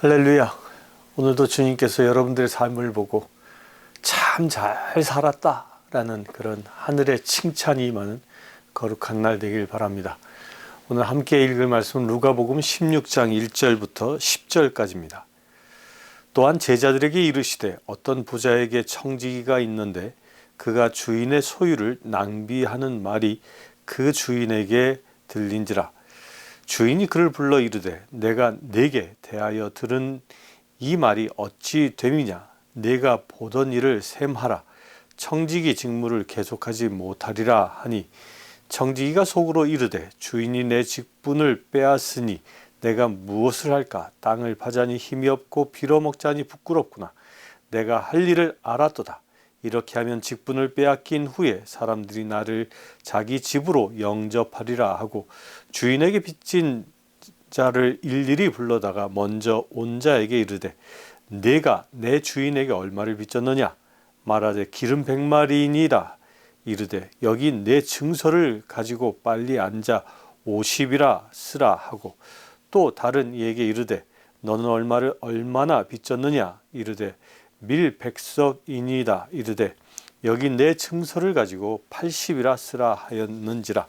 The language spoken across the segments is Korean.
할렐루야. 오늘도 주님께서 여러분들의 삶을 보고 참 잘 살았다 라는 그런 하늘의 칭찬이 임하는 거룩한 날 되길 바랍니다. 오늘 함께 읽을 말씀은 누가복음 16장 1절부터 10절까지입니다. 또한 제자들에게 이르시되 어떤 부자에게 청지기가 있는데 그가 주인의 소유를 낭비하는 말이 그 주인에게 들린지라. 주인이 그를 불러 이르되 내가 네게 대하여 들은 이 말이 어찌 됨이냐. 네가 보던 일을 셈하라. 청지기 직무를 계속하지 못하리라 하니 청지기가 속으로 이르되 주인이 내 직분을 빼앗으니 내가 무엇을 할까. 땅을 파자니 힘이 없고 빌어먹자니 부끄럽구나. 내가 할 일을 알았도다. 이렇게 하면 직분을 빼앗긴 후에 사람들이 나를 자기 집으로 영접하리라 하고 주인에게 빚진 자를 일일이 불러다가 먼저 온 자에게 이르되 네가 내 주인에게 얼마를 빚졌느냐. 말하되 기름 100마리니이다. 이르되 여기 내 증서를 가지고 빨리 앉아 50이라 쓰라 하고 또 다른 이에게 이르되 너는 얼마나 빚졌느냐. 이르되 밀 100석이니이다. 이르되 여기 내 증서를 가지고 80이라 쓰라 하였는지라.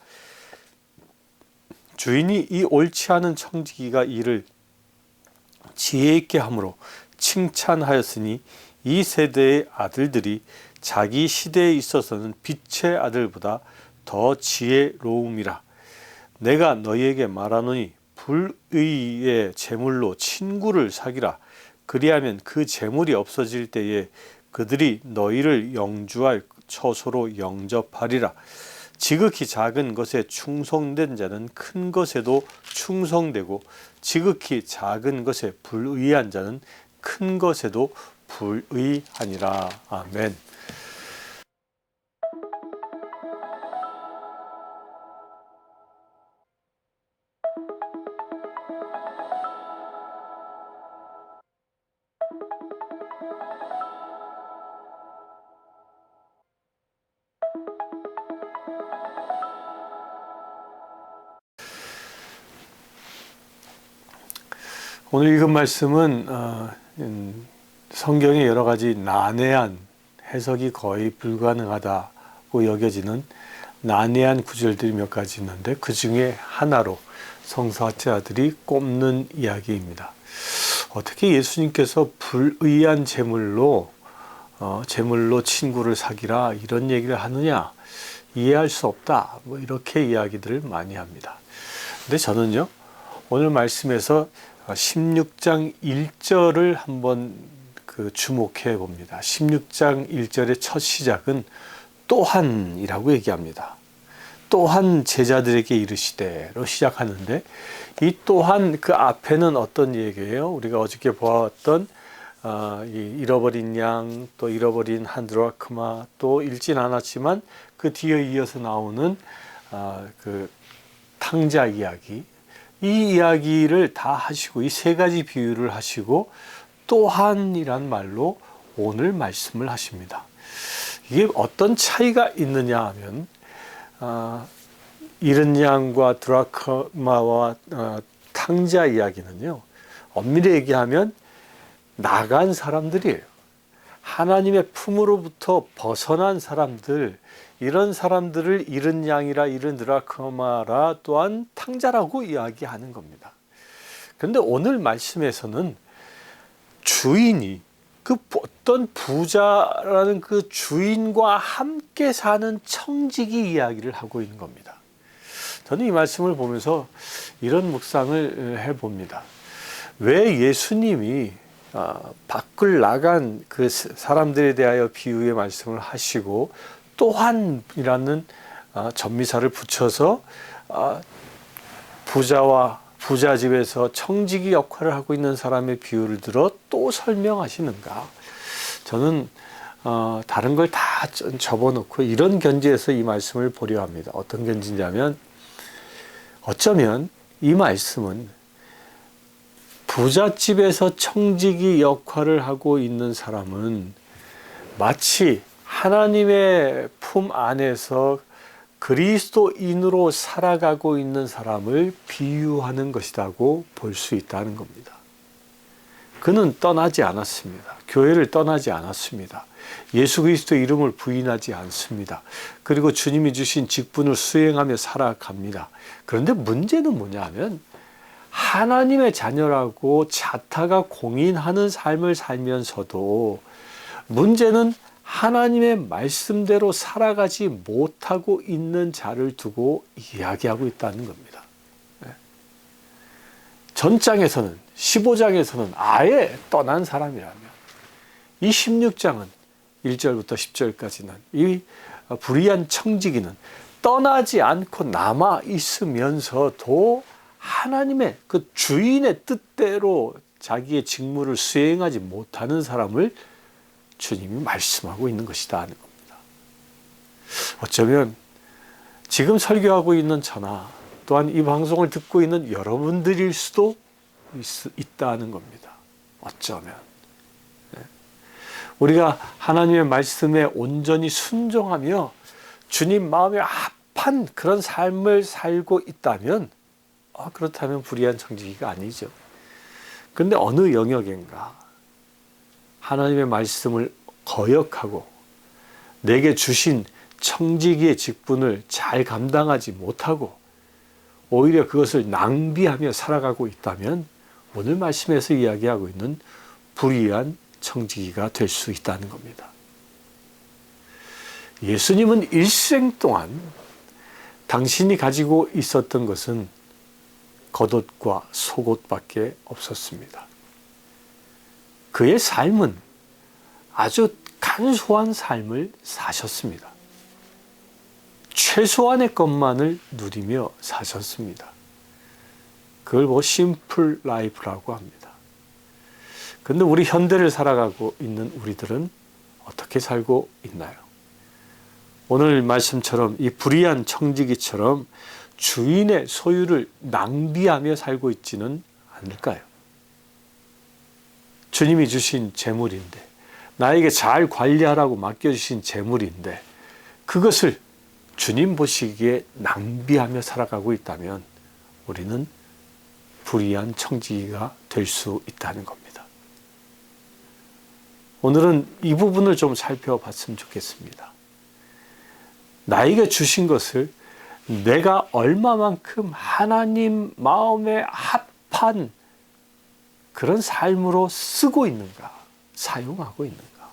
주인이 이 옳지 않은 청지기가 이를 지혜 있게 함으로 칭찬하였으니 이 세대의 아들들이 자기 시대에 있어서는 빛의 아들보다 더 지혜로움이라. 내가 너희에게 말하노니 불의의 재물로 친구를 사기라. 그리하면 그 재물이 없어질 때에 그들이 너희를 영주할 처소로 영접하리라. 지극히 작은 것에 충성된 자는 큰 것에도 충성되고 지극히 작은 것에 불의한 자는 큰 것에도 불의하니라. 아멘. 오늘 읽은 말씀은 성경의 여러 가지 난해한 해석이 거의 불가능하다고 여겨지는 난해한 구절들이 몇 가지 있는데 그 중에 하나로 성서학자들이 꼽는 이야기입니다. 어떻게 예수님께서 불의한 재물로 친구를 사기라 이런 얘기를 하느냐. 이해할 수 없다. 이렇게 이야기들을 많이 합니다. 근데 저는요 오늘 말씀에서 16장 1절을 한번 주목해 봅니다. 16장 1절의 첫 시작은 또한이라고 얘기합니다. 또한 제자들에게 이르시되로 시작하는데 이 또한 그 앞에는 어떤 얘기예요? 우리가 어저께 보았던 잃어버린 양, 또 잃어버린 한 드라크마, 또 읽진 않았지만 그 뒤에 이어서 나오는 그 탕자 이야기, 이 이야기를 다 하시고 이 세 가지 비유를 하시고 또한이란 말로 오늘 말씀을 하십니다. 이게 어떤 차이가 있느냐 하면 잃은 양과 드라크마와 탕자 이야기는요 엄밀히 얘기하면 나간 사람들이에요. 하나님의 품으로부터 벗어난 사람들, 이런 사람들을 잃은 양이라 잃은 드라크마라 또한 탕자라고 이야기하는 겁니다. 그런데 오늘 말씀에서는 주인이 그 어떤 부자라는 그 주인과 함께 사는 청지기 이야기를 하고 있는 겁니다. 저는 이 말씀을 보면서 이런 묵상을 해봅니다. 왜 예수님이 밖을 나간 그 사람들에 대하여 비유의 말씀을 하시고 또한이라는 전미사를 붙여서 부자 집에서 청지기 역할을 하고 있는 사람의 비유를 들어 또 설명하시는가? 저는 다른 걸 다 접어놓고 이런 견지에서 이 말씀을 보려 합니다. 어떤 견지냐면 어쩌면 이 말씀은 부잣집에서 청지기 역할을 하고 있는 사람은 마치 하나님의 품 안에서 그리스도인으로 살아가고 있는 사람을 비유하는 것이라고 볼 수 있다는 겁니다. 그는 떠나지 않았습니다. 교회를 떠나지 않았습니다. 예수 그리스도의 이름을 부인하지 않습니다. 그리고 주님이 주신 직분을 수행하며 살아갑니다. 그런데 문제는 뭐냐 하면 하나님의 자녀라고 자타가 공인하는 삶을 살면서도 문제는 하나님의 말씀대로 살아가지 못하고 있는 자를 두고 이야기하고 있다는 겁니다. 전장에서는 15장에서는 아예 떠난 사람이라면 이 16장은 1절부터 10절까지는 이 불의한 청지기는 떠나지 않고 남아 있으면서도 하나님의 그 주인의 뜻대로 자기의 직무를 수행하지 못하는 사람을 주님이 말씀하고 있는 것이다 하는 겁니다. 어쩌면 지금 설교하고 있는 저나 또한 이 방송을 듣고 있는 여러분들일 수도 있다는 겁니다. 어쩌면 우리가 하나님의 말씀에 온전히 순종하며 주님 마음에 합한 그런 삶을 살고 있다면 그렇다면 불의한 청지기가 아니죠. 그런데 어느 영역인가 하나님의 말씀을 거역하고 내게 주신 청지기의 직분을 잘 감당하지 못하고 오히려 그것을 낭비하며 살아가고 있다면 오늘 말씀에서 이야기하고 있는 불의한 청지기가 될 수 있다는 겁니다. 예수님은 일생 동안 당신이 가지고 있었던 것은 겉옷과 속옷밖에 없었습니다. 그의 삶은 아주 간소한 삶을 사셨습니다. 최소한의 것만을 누리며 사셨습니다. 그걸 심플 라이프라고 합니다. 그런데 우리 현대를 살아가고 있는 우리들은 어떻게 살고 있나요? 오늘 말씀처럼 이 불의한 청지기처럼 주인의 소유를 낭비하며 살고 있지는 않을까요? 주님이 주신 재물인데 나에게 잘 관리하라고 맡겨주신 재물인데 그것을 주님 보시기에 낭비하며 살아가고 있다면 우리는 불의한 청지기가 될 수 있다는 겁니다. 오늘은 이 부분을 좀 살펴봤으면 좋겠습니다. 나에게 주신 것을 내가 얼마만큼 하나님 마음에 합한 그런 삶으로 쓰고 있는가, 사용하고 있는가,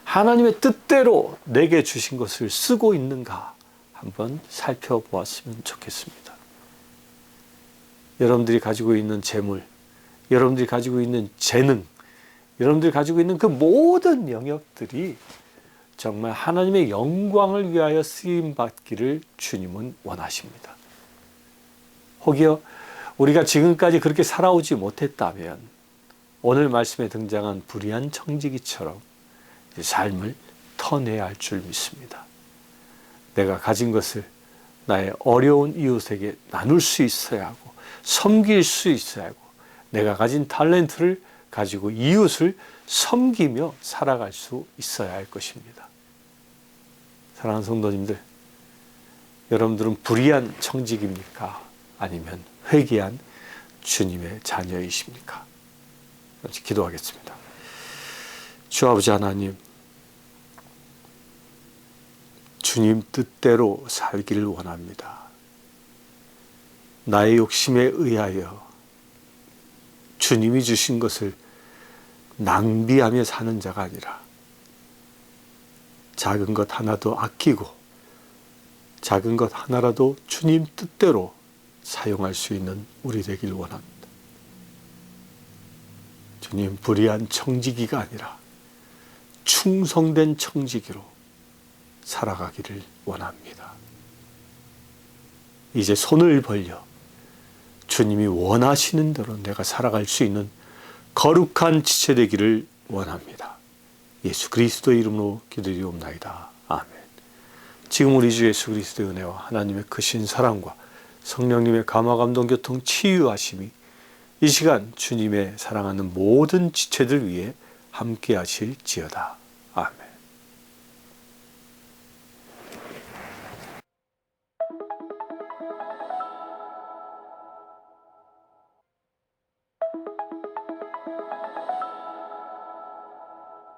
하나님의 뜻대로 내게 주신 것을 쓰고 있는가 한번 살펴보았으면 좋겠습니다. 여러분들이 가지고 있는 재물, 여러분들이 가지고 있는 재능, 여러분들이 가지고 있는 그 모든 영역들이 정말 하나님의 영광을 위하여 쓰임받기를 주님은 원하십니다. 혹여 우리가 지금까지 그렇게 살아오지 못했다면 오늘 말씀에 등장한 불의한 청지기처럼 삶을 터내야 할 줄 믿습니다. 내가 가진 것을 나의 어려운 이웃에게 나눌 수 있어야 하고 섬길 수 있어야 하고 내가 가진 탤런트를 가지고 이웃을 섬기며 살아갈 수 있어야 할 것입니다. 사랑하는 성도님들, 여러분들은 불의한 청지기입니까? 아니면 회개한 주님의 자녀이십니까? 같이 기도하겠습니다. 주 아버지 하나님, 주님 뜻대로 살기를 원합니다. 나의 욕심에 의하여 주님이 주신 것을 낭비하며 사는 자가 아니라 작은 것 하나도 아끼고 작은 것 하나라도 주님 뜻대로 사용할 수 있는 우리 되길 원합니다. 주님, 불의한 청지기가 아니라 충성된 청지기로 살아가기를 원합니다. 이제 손을 벌려 주님이 원하시는 대로 내가 살아갈 수 있는 거룩한 지체 되기를 원합니다. 예수 그리스도의 이름으로 기도드리옵나이다. 아멘. 지금 우리 주 예수 그리스도의 은혜와 하나님의 크신 사랑과 성령님의 감화 감동 교통 치유하심이 이 시간 주님의 사랑하는 모든 지체들 위해 함께 하실지어다.